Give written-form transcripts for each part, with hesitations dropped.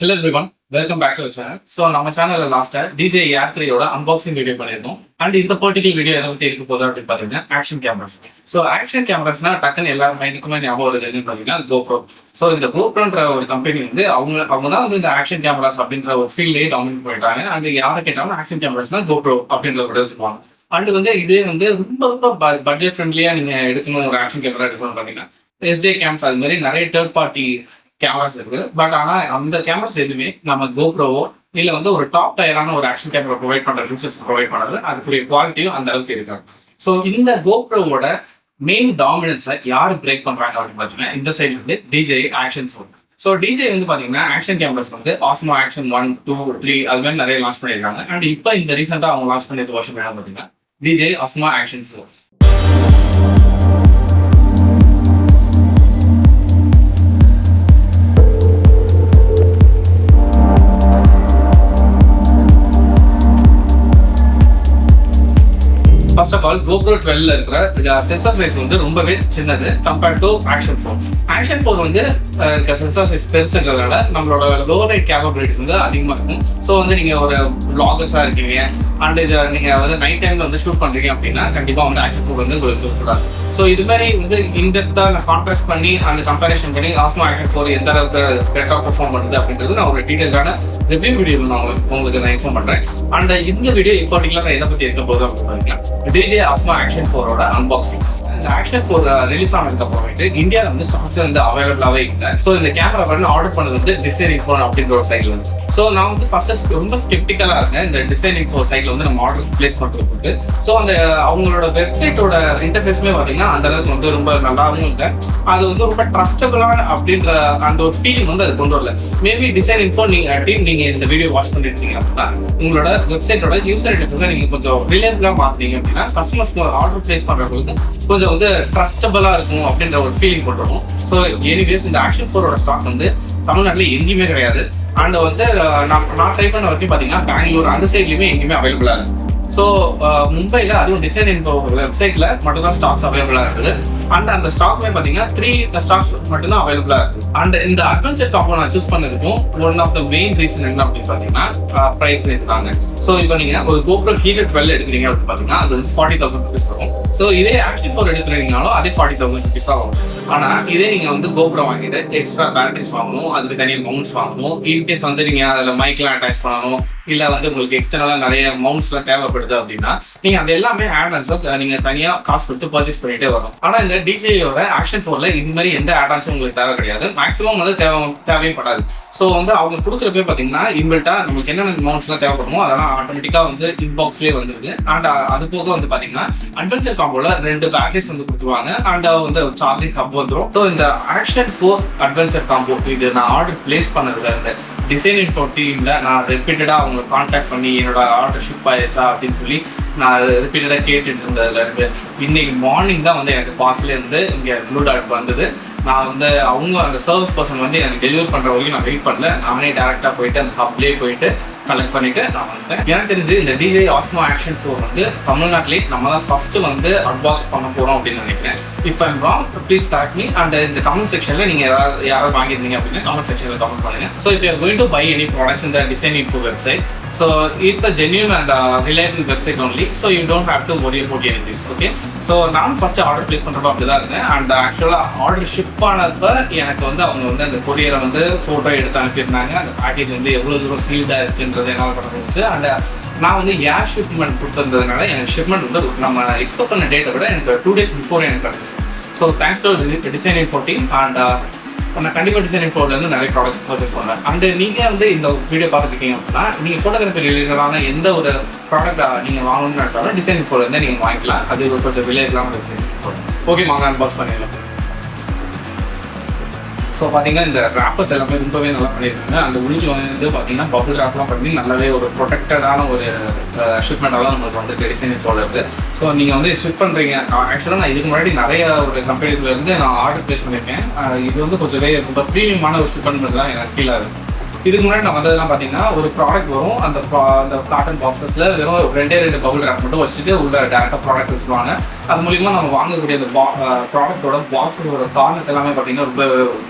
Hello everyone, welcome back to our channel. So நம்ம சேனல்ல லாஸ்டா DJI Action ஓட அன்பாக்சிங் வீடியோ பண்ணிருந்தோம். அண்ட் இந்த பர்టిక్యులர் வீடியோ எதை பத்தி இருக்க போகுது அப்படின்னு பாத்தீங்கன்னா ஆக்ஷன் கேமராஸ். ஸோ ஆக்ஷன் கேமராஸ்னா டக்குன்னு எல்லாரும் மைண்டுக்குமே ஞாபகம் வருது என்னன்னு பாத்தீங்கன்னா GoPro. ஸோ இந்த GoProன்ற ஒரு கம்பெனி வந்து அவங்க தான் வந்து இந்த ஆக்ஷன் கேமராஸ் அப்படின்ற ஒரு ஃபீல்ட்லேயே டாமினேட் பண்ணிட்டாங்க. அண்ட் யாரை கேட்டாலும் ஆக்ஷன் கேமராஸ்னா GoPro அப்படின்ற ஒரு சொல்லுவாங்க. அண்ட் வந்து இதே வந்து ரொம்ப பட்ஜெட் ஃப்ரெண்ட்லியா நீங்க எடுக்கணும் ஒரு ஆக்ஷன் கேமரா எடுக்கணும்னு பாத்தீங்கன்னா SJ கேம்ஸ் அது மாதிரி நிறைய தேர்ட் பார்ட்டி கேமராஸ் இருக்கு. பட் ஆனா அந்த கேமராஸ் எதுவுமே நம்ம கோப்ரோவோ இல்ல வந்து ஒரு டாப் டயரான ஒரு ஆக்ஷன் கேமரா ப்ரொவைட் பண்ற ஃபீச்சர்ஸ் ப்ரொவைட் பண்றது அதுக்குரிய குவாலிட்டியும் அந்த அளவுக்கு இருக்காது. ஸோ இந்த கோப்ரோவோட மெயின் டாமினன்ஸை யார் பிரேக் பண்றாங்க அப்படின்னு பாத்தீங்கன்னா இந்த சைடு வந்து DJI Action 4. ஸோ DJI வந்து பாத்தீங்கன்னா ஆக்ஷன் கேமராஸ் வந்து ஆஸ்மோ ஆக்ஷன் 1, 2, 3 அது மாதிரி நிறைய லான்ச் பண்ணியிருக்காங்க. அண்ட் இப்போ இந்த ரீசெண்டா அவங்க லான்ச் பண்ணியது வருஷம் என்ன பாத்தீங்கன்னா DJI Osmo Action 4. First of all GoPro 12ல இருக்கிற சென்சார் சைஸ் வந்து ரொம்பவே சின்னது கம்பேர்ட் டு ஆக்ஷன் 4. ஆக்ஷன் 4 வந்து சென்சார் சைஸ் பெருசுன்றதால நம்மளோட லோ லைட் கேப்பபிலிட்டிஸ் வந்து அதிகமாக இருக்கும். ஸோ வந்து நீங்க ஒரு வ்ளாகர்ஸாக இருக்கீங்க அண்ட் இதை நீங்க வந்து நைட் டைம்ல வந்து ஷூட் பண்றீங்க அப்படின்னா கண்டிப்பா வந்து ஆக்ஷன் 4 வந்து உங்களுக்கு யூஸ்ஃபுல்லாக. ஸோ இது மாதிரி வந்து இன்டெப்தா நான் கான்ட்ராஸ்ட் பண்ணி அந்த கம்பேரிஷன் பண்ணி ஆஸ்மோ ஆக்ஷன் 4 எந்த அளவுக்கு பெட்டரா பெர்ஃபார்ம் பண்ணுது அப்படின்றது நான் ஒரு டீடைலான ரிவ்யூ வீடியோ நான் உங்களுக்கு நான் இன்ஃபார்ம் பண்றேன். அண்ட் இந்த வீடியோ பர்டிகுலரா எதை பத்தி இருக்க போதும் அப்படின்னு பாத்தீங்கன்னா DJI ஆஸ்மோ ஆக்ஷன் 4ஓட அன்பாக்சிங். இந்த ஆக்ஷன் 4 ரிலீஸ் ஆனதுக்கு அப்புறமேட்டு இந்தியாவில் வந்து ஸ்டாக்ஸ் வந்து அவைலபிளாவே இல்லை. ஸோ இந்த கேமரா வந்து ஆர்டர் பண்ணது வந்து டிசைன் இன்ஃபோ அப்படின்ற ஒரு சைட்ல இருந்து. ஸோ நான் வந்து ஃபர்ஸ்ட் ரொம்ப ஸ்கெப்டிக்கலா இருந்தேன் இந்த டிசைன் இன்ஃபோ சைட்ல வந்து நம்ம ஆர்டர் பிளேஸ் பண்றதுக்கு. ஸோ அந்த அவங்களோட வெப்சைட்டோட இன்டர்ஃபேஸ்மே பார்த்தீங்கன்னா அந்த அளவுக்கு வந்து ரொம்ப நல்லாவும் இல்லை. அது வந்து ரொம்ப ட்ரஸ்டபிளான அப்படின்ற அந்த ஒரு ஃபீலிங் வந்து அது கொண்டு வரல. மேபி டிசைன் இன்ஃபோ நீங்க இந்த வீடியோ வாட்ச் பண்ணிருக்கீங்க அப்படின்னா உங்களோட வெப்சைட்டோட யூசர் இன்டர்ஃபேஸை நீங்க கொஞ்சம் ரிலேபிளா மாத்தீங்க அப்படின்னா கஸ்டமர்ஸ்க்கு ஆர்டர் பிளேஸ் பண்றவங்களுக்கு கொஞ்சம் வந்து ட்ரஸ்டபிளா இருக்கும் அப்படின்ற ஒரு ஃபீலிங் கொண்டு வரும். ஸோ எனிவேஸ் இந்த ஆக்ஷன் 4ஓட ஸ்டாக் வந்து தமிழ்நாட்டில் எங்கேயுமே கிடையாது. அண்ட் வந்து நான் ட்ரை பண்ண வரைக்கும் பார்த்தீங்கன்னா பெங்களூர் அந்த சைட்லையுமே எங்கேயுமே அவைலபிளா இருக்கு. ஸோ மும்பையில் அதுவும் டிசைன் இன்ஃபோ வெப்சைட்ல மட்டும் தான் ஸ்டாக்ஸ் அவைலபிளா இருக்குது. அண்ட் அந்த ஸ்டாக்மே பார்த்தீங்கன்னா 3 ஸ்டாக்ஸ் மட்டும் தான் அவைலபிளா இருக்கு. அண்ட் இந்த அட்வென்ச்சர் காம்போ நான் சூஸ் பண்ணதுக்கும் one of the main reason என்ன அப்படின்னு பார்த்தீங்கன்னா ப்ரைஸ் ரேட் தாங்க. ஸோ இப்போ நீங்க ஒரு GoPro Hero 12 எடுக்கிறீங்க அப்படின்னு பார்த்தீங்கன்னா அது வந்து 40,000 rupees வரும். ஸோ இதே ஆக்ஷன் 4 எடுக்கிறீங்கனாலும் அதே 40,000 rupees தான் வரும். ஆனா இதே நீங்க வந்து GoPro வாங்கிட்டு எக்ஸ்ட்ரா பேட்டரிஸ் வாங்கணும், அதுக்கு தனியாக மவுண்ட்ஸ் வாங்கணும், இன்கேஸ் வந்து நீங்க அதில் மைக்லாம் அட்டாச் பண்ணணும் இல்லை வந்து உங்களுக்கு எக்ஸ்டர்னலா நிறைய மவுண்ட்ஸ்லாம் தேவைப்படுது அப்படின்னா நீங்க அது எல்லாமே ஆட்-ஆன்ஸ் நீங்க தனியா காசு கொடுத்து பர்ச்சேஸ் பண்ணிட்டே வரும். ஆனா இந்த DJIயோட ஆக்ஷன் 4ல இது மாதிரி எந்த ஆட்-ஆன்ஸும் உங்களுக்கு தேவை கிடையாது. மேக்ஸிமம் வந்து தேவையும் படாது. ஸோ வந்து அவங்க கொடுக்குறப்பே பார்த்தீங்கன்னா இன்பில்ட்டா நம்மளுக்கு என்னென்ன மவுண்ட்ஸ்லாம் தேவைப்படுமோ அதெல்லாம் ஆட்டோமேட்டிக்கா வந்து இன்பாக்ஸ்லேயே வந்துருக்கு. அண்ட் அது போக வந்து பார்த்தீங்கன்னா அட்வென்ச்சர் காம்போல 2 பேட்டரிஸ் வந்து கொடுத்துருவாங்க. அண்ட் வந்து சார்ஜிங் ஹப் வந்துடும். ஸோ இந்த ஆக்ஷன் 4 அட்வென்ச்சர் காம்போ இது நான் ஆர்டர் பிளேஸ் பண்ணதுல இருந்து டிசைன் இன்ஃபோ டீம்ல நான் ரிப்பீட்டடா அவங்க கான்டாக்ட் பண்ணி என்னோட ஆர்டர் ஷிப் ஆயிடுச்சா அப்படின்னு சொல்லி நான் ரிப்பீட்டடா கேட்டுட்டு இருந்ததுல இருந்து இன்னைக்கு மார்னிங் தான் வந்து எனக்கு பார்சல் இருந்து இங்கே ப்ளூ டாட் வந்தது. நான் வந்து அவங்க அந்த சர்வீஸ் பர்சன் வந்து எனக்கு டெலிவரி பண்ற வரைக்கும் நான் வெயிட் பண்ணல. நானே டேரக்டா போயிட்டு அந்த ஹப்லேயே போயிட்டு கலெக்ட் பண்ணிட்டு நான் வந்துட்டேன். எனக்கு தெரிஞ்சு இந்த DJI ஆஸ்மோ ஆக்ஷன் 4 வந்து தமிழ்நாட்டிலேயே நம்ம தான் ஃபர்ஸ்ட் வந்து அன்பாக்ஸ் பண்ண போறோம் அப்படின்னு நினைக்கிறேன். If I'm wrong please correct me. And இந்த கமெண்ட் செக்ஷன்ல நீங்க யாராவது வாங்கியிருந்தீங்க அப்படின்னா கமெண்ட் செக்ஷன்ல கமெண்ட் பண்ணுங்க. So if you are going to buy any products இந்த design info website, so it's a genuine and reliable website only. So you don't have to worry about anything. Okay, so நான் first order place பண்றப்ப அப்படிதான் இருந்தேன். And ஆக்சுவலாக order ship ஆனப்ப எனக்கு வந்து அவங்க வந்து அந்த கொரியரை வந்து ஃபோட்டோ எடுத்து அனுப்பியிருந்தாங்க. அந்த பேக்கேஜ் வந்து எவ்வளோ தூரம் சீல்டா இருக்குன்றது என்னால் பண்ண முடிஞ்சு. அண்ட் நான் வந்து ஏர் ஷிப்மெண்ட் கொடுத்துருந்ததுனால எனக்கு ஷிப்மெண்ட் வந்து நம்ம எக்ஸ்பெக்ட் பண்ண டேட்டை விட எனக்கு 2 days பிஃபோர் எனக்கு கிடச்சிச்சு. So thanks to design info team. And நான் கண்டிப்பாக டிசைன் இன்ஃபோலேருந்து நிறைய ப்ராடக்ட்ஸ் பர்ச்சேஸ் பண்ணுறேன். அண்ட் நீங்கள் வந்து இந்த வீடியோ பார்த்துருக்கீங்க அப்படின்னா நீங்கள் ஃபோட்டோகிராஃபி ரிலேட்டடான எந்த ஒரு ப்ராடக்ட் நீங்கள் வாங்கணும்னு நினச்சாலும் டிசைன் இன்ஃபோலேருந்து நீங்கள் வாங்கிக்கலாம். அது ஒரு கொஞ்சம் விலையில்லாமல் வெப்சைட். ஓகே வாங்க அன்பாக்ஸ் பண்ணிடலாம். ஸோ பார்த்தீங்கன்னா இந்த ரேப்பர்ஸ் எல்லாமே ரொம்பவே நல்லா பண்ணியிருக்காங்க. அந்த உளிஞ்சு வந்து பார்த்தீங்கன்னா பபுள் ரேப்லாம் பண்ணி நல்லாவே ஒரு ப்ரொடெக்டடான ஒரு ஷிப்மெண்ட்டாக நம்மளுக்கு வந்து டிசைன் இன்ஃபோல இருக்குது. ஸோ நீங்கள் வந்து ஷிப் பண்ணுறீங்க. ஆக்சுவலாக நான் இதுக்கு முன்னாடி நிறைய ஒரு கம்பெனிஸ்லேருந்து நான் ஆர்டர் பிளேஸ் பண்ணியிருக்கேன். இது வந்து கொஞ்சம் ரொம்ப ப்ரீமியமான ஒரு ஷிப்மெண்ட் தான் எனக்கு ஃபீல் ஆகுது. இதுக்கு முன்னாடி நான் வந்ததெல்லாம் பார்த்தீங்கன்னா ஒரு ப்ராடக்ட் வரும். அந்த காட்டன் பாக்ஸஸில் வெறும் 2 பபுள் ரேப் மட்டும் வச்சுட்டு உள்ள டேரெக்டாக ப்ராடக்ட் வச்சுருவாங்க. அது மூலிமா நம்ம வாங்கக்கூடிய அந்த ப்ராடக்டோட பாக்ஸஸோட கார்னர்ஸ் எல்லாமே பார்த்தீங்கன்னா ரொம்ப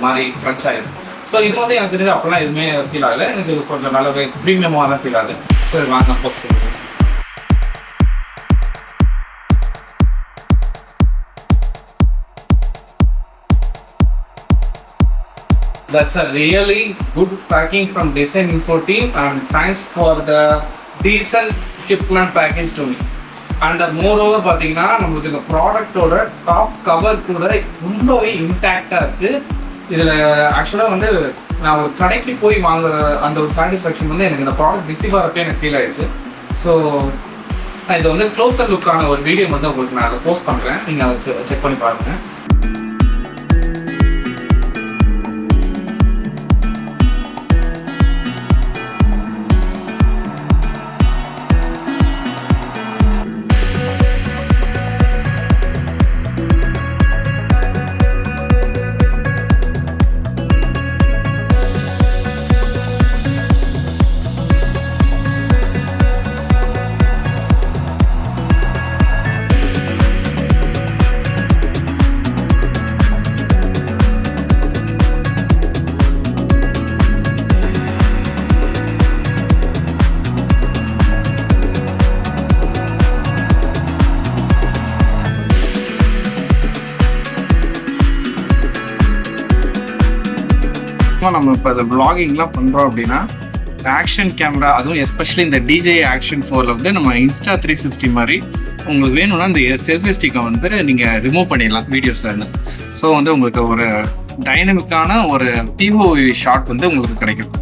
மாதிரி க்ரன்ச் ஆகிடும். ஸோ இது வந்து எனக்கு தெரிஞ்சு அப்போலாம் எதுவுமே ஃபீல் ஆகலை. எனக்கு இது கொஞ்சம் நல்லாவே ப்ரீமியமாக தான் ஃபீல் ஆகுது. சரி வாங்க போஸ்ட் பண்ணுறேன். That's a really good packing from Design Info team, and thanks for the decent shipment package to me. And moreover பார்த்தீங்கன்னா நம்மளுக்கு இந்த ப்ராடக்டோட டாப் கவர் கூட ரொம்பவே இன்டாக்டாக இருக்குது. இதில் ஆக்சுவலாக வந்து நான் ஒரு கடைக்கு போய் வாங்குற அந்த ஒரு சாட்டிஸ்ஃபேக்ஷன் வந்து எனக்கு இந்த ப்ராடக்ட் ரிசீவ் ஆகிறப்பே எனக்கு ஃபீல் ஆயிடுச்சு. ஸோ நான் இதை வந்து க்ளோசர் லுக்கான ஒரு வீடியோ வந்து உங்களுக்கு நான் அதை போஸ்ட் பண்ணுறேன், நீங்கள் அதை செக் பண்ணி பாருங்கள். நம்ம இப்போ அதை vloggingலாம் பண்ணுறோம் அப்படின்னா ஆக்ஷன் கேமரா, அதுவும் எஸ்பெஷலி இந்த DJI Action 4ல் வந்து நம்ம இன்ஸ்டா 360 மாதிரி உங்களுக்கு வேணும்னா இந்த செல்ஃபி ஸ்டிக்கை வந்து நீங்கள் ரிமூவ் பண்ணிடலாம் வீடியோஸில் இருந்து. ஸோ வந்து உங்களுக்கு ஒரு டைனமிக்கான ஒரு POV ஷாட் வந்து உங்களுக்கு கிடைக்கும்.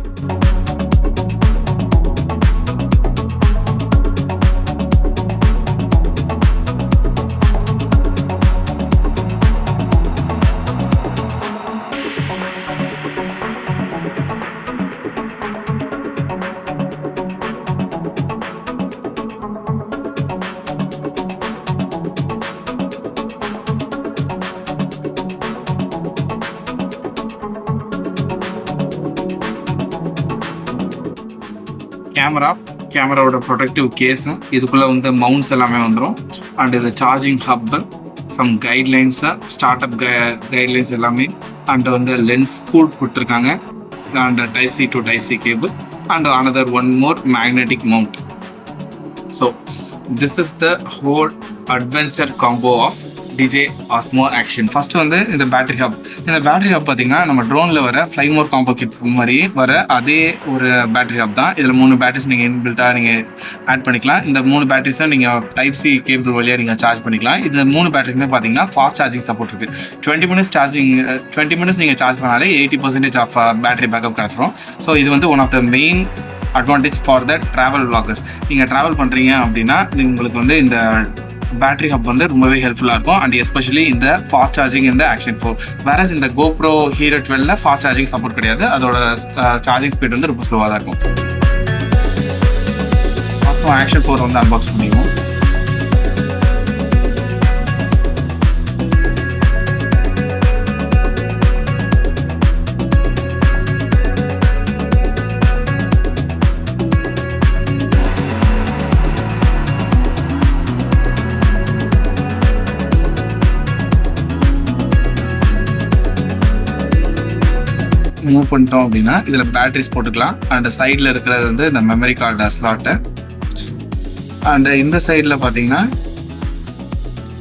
கேமராவோட ப்ரொடக்டிவ் கேஸு, இதுக்குள்ளே வந்து மவுண்ட்ஸ் எல்லாமே வந்துடும். அண்ட் இது charging hub, some guidelines, start up guidelines எல்லாமே, அண்ட் வந்து லென்ஸ் கூட் கொடுத்துருக்காங்க, and Type-C to Type-C cable, and another one more magnetic mount. So this is the whole adventure combo of DJI Osmo Action. First வந்து இந்த battery hub பார்த்தீங்கன்னா நம்ம ட்ரோனில் வர Fly More combo kit மாதிரி வர அதே ஒரு பேட்டரி ஹப் தான். இதில் 3 பேட்டரிஸ் நீங்கள் இன்பில்ட்டாக நீங்கள் ஆட் பண்ணிக்கலாம். இந்த 3 பேட்டரிஸை நீங்கள் Type-C கேபிள் வழியாக நீங்கள் சார்ஜ் பண்ணிக்கலாம். இந்த 3 பேட்டரியுமே பார்த்தீங்கன்னா ஃபாஸ்ட் சார்ஜிங் சப்போர்ட் இருக்குது. 20 மினிட்ஸ் நீங்கள் சார்ஜ் பண்ணாலே 80% ஆஃப் பேட்டரி பேக்கப் கிடச்சிரும். ஸோ இது வந்து one of the main advantage for the travel vloggers. நீங்கள் ட்ராவல் பண்ணுறீங்க அப்படின்னா உங்களுக்கு வந்து இந்த பேட்டரி ஹப் வந்து ரொம்பவே ஹெல்ப்ஃபுல்லாக இருக்கும். அண்ட் எஸ்பெஷலி இந்த ஃபாஸ்ட் சார்ஜிங் இந்த Action 4. வேறஸ் இந்த GoPro Hero 12ல ஃபாஸ்ட் சார்ஜிங் சப்போர்ட் கிடையாது. அதோட சார்ஜிங் ஸ்பீட் வந்து ரொம்ப ஸ்லோவாக தான் இருக்கும். Osmo Action 4 வந்து அன்பாக்ஸ் பண்ணிடுவோம். மூவ் பண்ணிட்டோம் அப்படின்னா இதில் பேட்டரிஸ் போட்டுக்கலாம். அண்ட் சைடில் இருக்கிறது வந்து இந்த மெமரி கார்டு ஸ்லாட்டு. அண்ட் இந்த சைடில் பார்த்தீங்கன்னா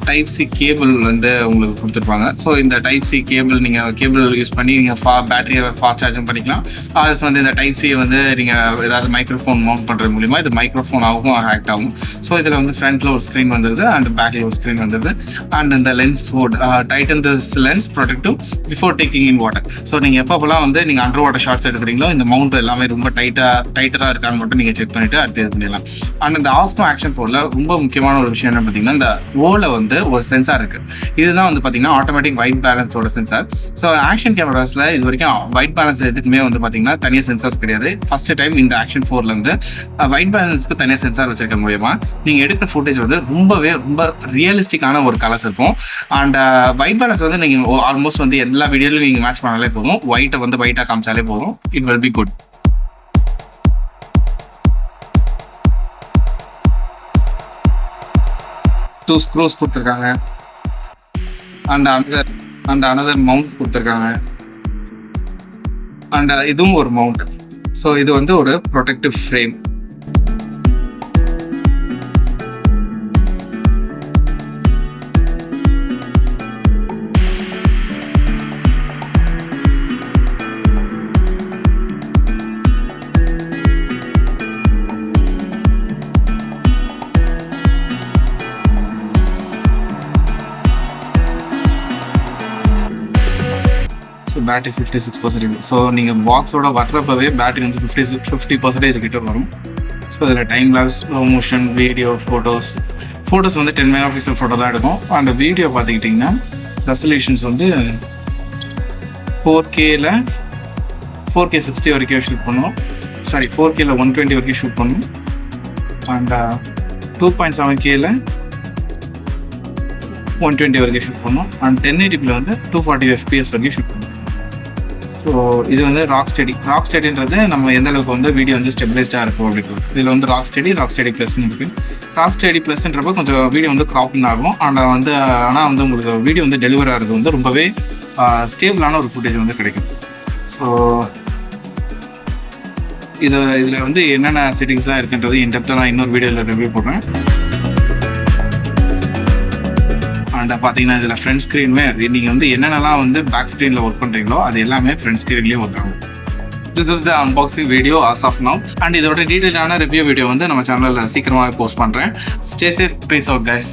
Type-C கேபிள் வந்து உங்களுக்கு கொடுத்துருப்பாங்க. ஸோ இந்த Type-C கேபிள் நீங்கள் கேபிள் யூஸ் பண்ணி நீங்கள் பேட்டரியை ஃபாஸ்ட் சார்ஜிங் பண்ணிக்கலாம். அது வந்து இந்த Type-C வந்து நீங்கள் ஏதாவது மைக்ரோஃபோன் மவுண்ட் பண்ணுறது மூலிமா இது மைக்ரோஃபோனாகவும் ஹேக்ட் ஆகும். ஸோ இதில் வந்து ஃப்ரண்ட்டில் ஒரு ஸ்க்ரீன் வந்துடுது அண்ட் பேக்கில் ஒரு ஸ்க்ரீன் வந்துடுது. அண்ட் இந்த lens hot Titan this lens protective before taking in water. So நீங்கள் எப்போலாம் வந்து நீங்கள் அண்டர் வாட்டர் ஷார்ட்ஸ் எடுக்கிறீங்களோ இந்த மவுண்ட் எல்லாமே ரொம்ப டைட்டராக இருக்கான்னு மட்டும் நீங்கள் செக் பண்ணிவிட்டு அடுத்து இது பண்ணிடலாம். அண்ட் இந்த Osmo Action 4ல் ரொம்ப முக்கியமான ஒரு விஷயம் என்ன பார்த்தீங்கன்னா இந்த ஓவில் வந்து ஒரு சென்சார் இருக்குது. இதுதான் வந்து பார்த்தீங்கன்னா ஆட்டோமேட்டிக் ஒயிட் பேலன்ஸோட சென்சார். ஸோ ஆக்ஷன் கேமராஸில் இது வரைக்கும் ஒயிட் பேலன்ஸ் எதுக்குமே வந்து பார்த்தீங்கன்னா தனியாக சென்சார்ஸ் கிடையாது. ஃபர்ஸ்ட் டைம் இந்த Action 4ல வந்து ஒயிட் பேலன்ஸ்க்கு தனியாக சென்சார் வச்சிருக்க மூலியமா நீங்கள் எடுக்கிற ஃபுட்டேஜ் வந்து ரொம்ப ரியலிஸ்டிக்கான ஒரு கலர்ஸ் இருக்கும். அண்ட் ஒயிட் பேலன்ஸ் வந்து நீங்கள் ஆல்மோஸ்ட் வந்து எல்லா வீடியோலையும் நீங்கள் மேட்ச் பண்ணாலே போதும். ஒயிட்டை வந்து ஒயிட்டாக காமிச்சாலே போதும். It will be good. Two screws கொடுத்துருக்காங்க. அண்ட் அனதர் மவுண்ட் கொடுத்துருக்காங்க. அண்ட் இதுவும் ஒரு மவுண்ட். ஸோ இது வந்து ஒரு protective frame. So battery 56%. So நீங்கள் பாக்ஸோட வர்றப்பவே பேட்டரி வந்து 50% கிட்ட வரும். ஸோ இதில் time labs, slow motion, video, photos வந்து 10 மெகாபிக்சல் ஃபோட்டோ தான் எடுக்கும். அந்த வீடியோ பார்த்துக்கிட்டிங்கன்னா ரெசல்யூஷன்ஸ் வந்து 4K 60 வரைக்கும் ஷூட் பண்ணும். 4K 120 வரைக்கும் ஷூட் பண்ணும். அண்ட் 2.7K 120 வரைக்கும் ஷூட் பண்ணும். அண்ட் 1080p வந்து 240 FPS வரைக்கும் ஷூட் பண்ணும். ஸோ இது வந்து ராக் ஸ்டெடின்றது நம்ம எந்த அளவுக்கு வந்து வீடியோ வந்து ஸ்டெபிலைஸ்டாக இருக்கும் அப்படின்னு. இதில் வந்து ராக் ஸ்டெடி ப்ளஸ்ன்னு இருக்குது. ராக் ஸ்டெடி ப்ளஸ்ன்றப்ப கொஞ்சம் வீடியோ வந்து க்ராப்பிங் ஆகும். ஆனால் வந்து உங்களுக்கு வீடியோ வந்து டெலிவர் ஆகிறது வந்து ரொம்பவே ஸ்டேபிளான ஒரு ஃபுட்டேஜ் வந்து கிடைக்கும். ஸோ இதில் வந்து என்னென்ன செட்டிங்ஸ்லாம் இருக்குன்றது இன்டெப்த்தாக நான் இன்னொரு வீடியோவில் ரிவ்யூ போடுறேன். அண்ட் பார்த்தீங்கன்னா இதில் ஃப்ரண்ட் ஸ்க்ரீனுமே நீங்கள் வந்து என்னென்னலாம் வந்து பேக் ஸ்க்ரீனில் ஒர்க் பண்ணுறீங்களோ அது எல்லாமே ஃப்ரண்ட் ஸ்க்ரீன்லேயே ஒர்க் ஆகும். This is the unboxing video as of now. And இதோட டீட்டெயிலான ரிவ்யூ வீடியோ வந்து நம்ம சேனலில் சீக்கிரமாக போஸ்ட் பண்ணுறேன். Stay safe, peace out guys.